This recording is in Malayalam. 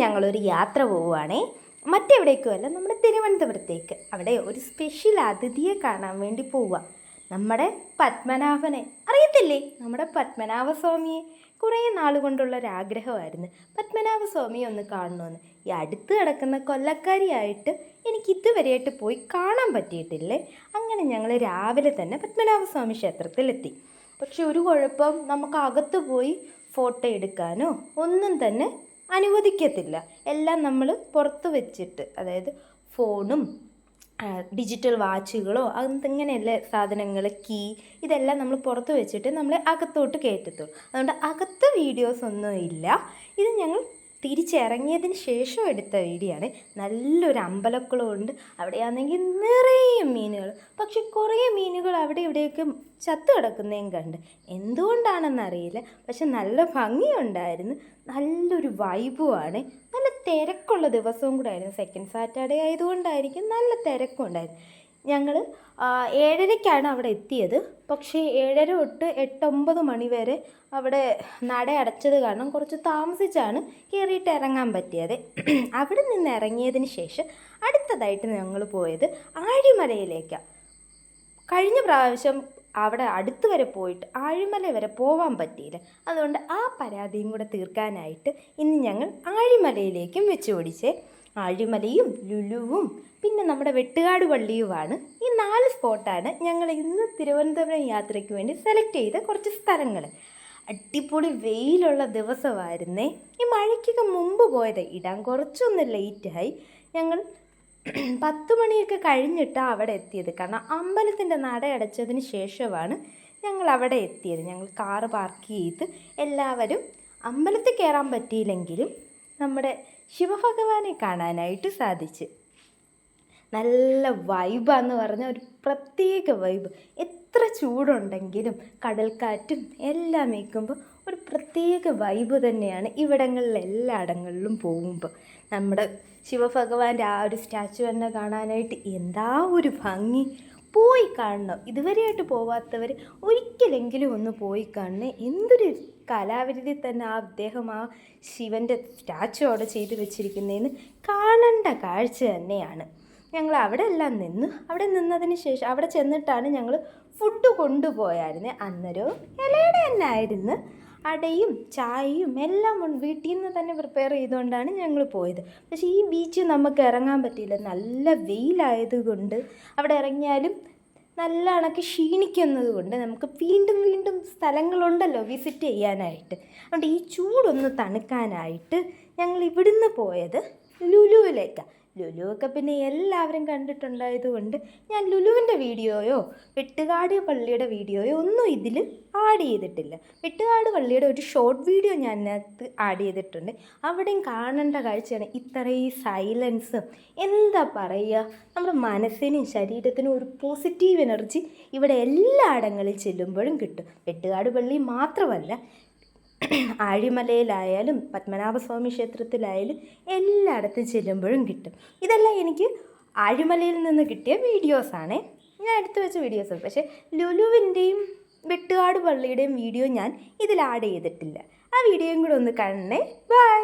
ഞങ്ങളൊരു യാത്ര പോവുകയാണേ. മറ്റെവിടേക്കുമല്ല, നമ്മുടെ തിരുവനന്തപുരത്തേക്ക്. അവിടെ ഒരു സ്പെഷ്യൽ അതിഥിയെ കാണാൻ വേണ്ടി പോവുക. നമ്മുടെ പത്മനാഭനെ അറിയത്തില്ലേ? നമ്മുടെ പത്മനാഭസ്വാമിയെ. കുറേ നാൾ കൊണ്ടുള്ളൊരാഗ്രഹമായിരുന്നു പത്മനാഭസ്വാമിയെ ഒന്ന് കാണണമെന്ന്. ഈ അടുത്ത് കിടക്കുന്ന കൊല്ലക്കാരിയായിട്ട് എനിക്ക് ഇതുവരെയായിട്ട് പോയി കാണാൻ പറ്റിയിട്ടില്ലേ. അങ്ങനെ ഞങ്ങൾ രാവിലെ തന്നെ പത്മനാഭസ്വാമി ക്ഷേത്രത്തിലെത്തി. പക്ഷെ ഒരു കുഴപ്പം, നമുക്ക് അകത്ത് പോയി ഫോട്ടോ എടുക്കാനോ ഒന്നും തന്നെ അനുവദിക്കത്തില്ല. എല്ലാം നമ്മൾ പുറത്ത് വെച്ചിട്ട്, അതായത് ഫോണും ഡിജിറ്റൽ വാച്ചുകളോ അങ്ങനെയുള്ള സാധനങ്ങൾ, കീ, ഇതെല്ലാം നമ്മൾ പുറത്ത് വെച്ചിട്ട് നമ്മളെ അകത്തോട്ട് കയറ്റത്തുള്ളൂ. അതുകൊണ്ട് അകത്ത് വീഡിയോസ് ഒന്നും ഇല്ല. ഇത് ഞങ്ങൾ തിരിച്ചിറങ്ങിയതിന് ശേഷം എടുത്ത വീഡിയോ ആണ്. നല്ലൊരു അമ്പലക്കുളമുണ്ട്. അവിടെയാണെങ്കിൽ നിറയെ മീനുകൾ. പക്ഷെ കുറേ മീനുകൾ അവിടെ ഇവിടെയൊക്കെ ചത്തു കിടക്കുന്നതും കണ്ട്. എന്തുകൊണ്ടാണെന്നറിയില്ല, പക്ഷെ നല്ല ഭംഗിയുണ്ടായിരുന്നു. നല്ലൊരു വൈബുമാണ്. നല്ല തിരക്കുള്ള ദിവസവും കൂടെ ആയിരുന്നു. സെക്കൻഡ് സാറ്റർഡേ ആയതുകൊണ്ടായിരിക്കും നല്ല തിരക്കും ഉണ്ടായിരുന്നു. ഞങ്ങൾ 7:30ക്കാണ് അവിടെ എത്തിയത്. പക്ഷേ 7:30 തൊട്ട് 8-9 മണി വരെ അവിടെ നട അടച്ചത് കാരണം കുറച്ച് താമസിച്ചാണ് കയറിയിട്ട് ഇറങ്ങാൻ പറ്റിയത്. അവിടെ നിന്ന് ഇറങ്ങിയതിന് ശേഷം അടുത്തതായിട്ട് ഞങ്ങൾ പോയത് ആഴിമലയിലേക്കാണ്. കഴിഞ്ഞ പ്രാവശ്യം അവിടെ അടുത്ത് വരെ പോയിട്ട് ആഴിമല വരെ പോകാൻ പറ്റിയില്ല. അതുകൊണ്ട് ആ പരാതിയും കൂടെ തീർക്കാനായിട്ട് ഇന്ന് ഞങ്ങൾ ആഴിമലയിലേക്കും വെച്ച് ഓടിച്ചേ. ആഴിമലയും ലുലുവും പിന്നെ നമ്മുടെ വെട്ടുകാട് പള്ളിയുമാണ്. ഈ 4 സ്പോട്ടാണ് ഞങ്ങൾ ഇന്ന് തിരുവനന്തപുരം യാത്രയ്ക്ക് വേണ്ടി സെലക്ട് ചെയ്ത കുറച്ച് സ്ഥലങ്ങൾ. അടിപൊളി വെയിലുള്ള ദിവസമായിരുന്നേ. ഈ മഴയ്ക്കൊക്കെ മുമ്പ് പോയത്, ഇടാൻ കുറച്ചൊന്ന് ലേറ്റായി. ഞങ്ങൾ 10 മണിയൊക്കെ കഴിഞ്ഞിട്ടാണ് അവിടെ എത്തിയത്. കാരണം അമ്പലത്തിൻ്റെ നട അടച്ചതിന് ശേഷമാണ് ഞങ്ങൾ അവിടെ എത്തിയത്. ഞങ്ങൾ കാറ് പാർക്ക് ചെയ്ത് എല്ലാവരും അമ്പലത്തിൽ കയറാൻ പറ്റിയില്ലെങ്കിലും നമ്മുടെ ശിവഭഗവാനെ കാണാനായിട്ട് സാധിച്ചു. നല്ല വൈബാന്ന് പറഞ്ഞാൽ ഒരു പ്രത്യേക വൈബ്. എത്ര ചൂടുണ്ടെങ്കിലും കടൽക്കാറ്റും എല്ലാം ഏൽക്കുമ്പോൾ ഒരു പ്രത്യേക വൈബ് തന്നെയാണ് ഇവിടങ്ങളിലെല്ലായിടങ്ങളിലും പോകുമ്പോൾ. നമ്മുടെ ശിവഭഗവാന്റെ ആ ഒരു സ്റ്റാച്ചു തന്നെ കാണാനായിട്ട് എന്താ ഒരു ഭംഗി. പോയി കാണണം. ഇതുവരെയായിട്ട് പോവാത്തവർ ഒരിക്കലെങ്കിലും ഒന്ന് പോയി കാണണേ. എന്തൊരു കലാവിരുതി തന്നെ അദ്ദേഹം ആ ശിവൻ്റെ സ്റ്റാച്ചു അവിടെ ചെയ്ത് വെച്ചിരിക്കുന്നതിന് കാണേണ്ട കാഴ്ച തന്നെയാണ്. ഞങ്ങൾ അവിടെ എല്ലാം നിന്നു. അവിടെ നിന്നതിന് ശേഷം അവിടെ ചെന്നിട്ടാണ് ഞങ്ങൾ ഫുഡ് കൊണ്ടുപോയായിരുന്നു. അന്നേരം ഇലയുടെ തന്നെ ആയിരുന്നു. അടയും ചായയും എല്ലാം വീട്ടിൽ നിന്ന് തന്നെ പ്രിപ്പയർ ചെയ്തുകൊണ്ടാണ് ഞങ്ങൾ പോയത്. പക്ഷേ ഈ ബീച്ച് നമുക്ക് ഇറങ്ങാൻ പറ്റിയില്ല. നല്ല വെയിലായതുകൊണ്ട് അവിടെ ഇറങ്ങിയാലും നല്ല കണക്ക് ക്ഷീണിക്കുന്നത് കൊണ്ട് നമുക്ക് വീണ്ടും വീണ്ടും സ്ഥലങ്ങളുണ്ടല്ലോ വിസിറ്റ് ചെയ്യാനായിട്ട്. അതുകൊണ്ട് ഈ ചൂടൊന്ന് തണുക്കാനായിട്ട് ഞങ്ങൾ ഇവിടുന്ന് പോയത് ലുലുവിലേക്കാണ്. ലുലുവൊക്കെ പിന്നെ എല്ലാവരും കണ്ടിട്ടുണ്ടായതുകൊണ്ട് ഞാൻ ലുലുവിൻ്റെ വീഡിയോയോ വെട്ടുകാട് പള്ളിയുടെ വീഡിയോയോ ഒന്നും ഇതിൽ ആഡ് ചെയ്തിട്ടില്ല. വെട്ടുകാട് പള്ളിയുടെ ഒരു ഷോർട്ട് വീഡിയോ ഞാൻ അതിനകത്ത് ആഡ് ചെയ്തിട്ടുണ്ട്. അവിടെയും കാണേണ്ട കാഴ്ചയാണ്. ഇത്രയും സൈലൻസും, എന്താ പറയുക, നമ്മുടെ മനസ്സിനും ശരീരത്തിനും ഒരു പോസിറ്റീവ് എനർജി ഇവിടെ എല്ലായിടങ്ങളിൽ ചെല്ലുമ്പോഴും കിട്ടും. വെട്ടുകാട് പള്ളി മാത്രമല്ല, ആഴിമലയിലായാലും പത്മനാഭസ്വാമി ക്ഷേത്രത്തിലായാലും എല്ലായിടത്തും ചെല്ലുമ്പോഴും കിട്ടും. ഇതെല്ലാം എനിക്ക് ആഴിമലയിൽ നിന്ന് കിട്ടിയ വീഡിയോസാണ്, ഞാൻ എടുത്തു വെച്ച വീഡിയോസ്. പക്ഷേ ലുലുവിൻ്റെയും വെട്ടുകാട് പള്ളിയുടെയും വീഡിയോ ഞാൻ ഇതിൽ ആഡ് ചെയ്തിട്ടില്ല. ആ വീഡിയോയും കൂടെ ഒന്ന് കാണണേ. ബൈ.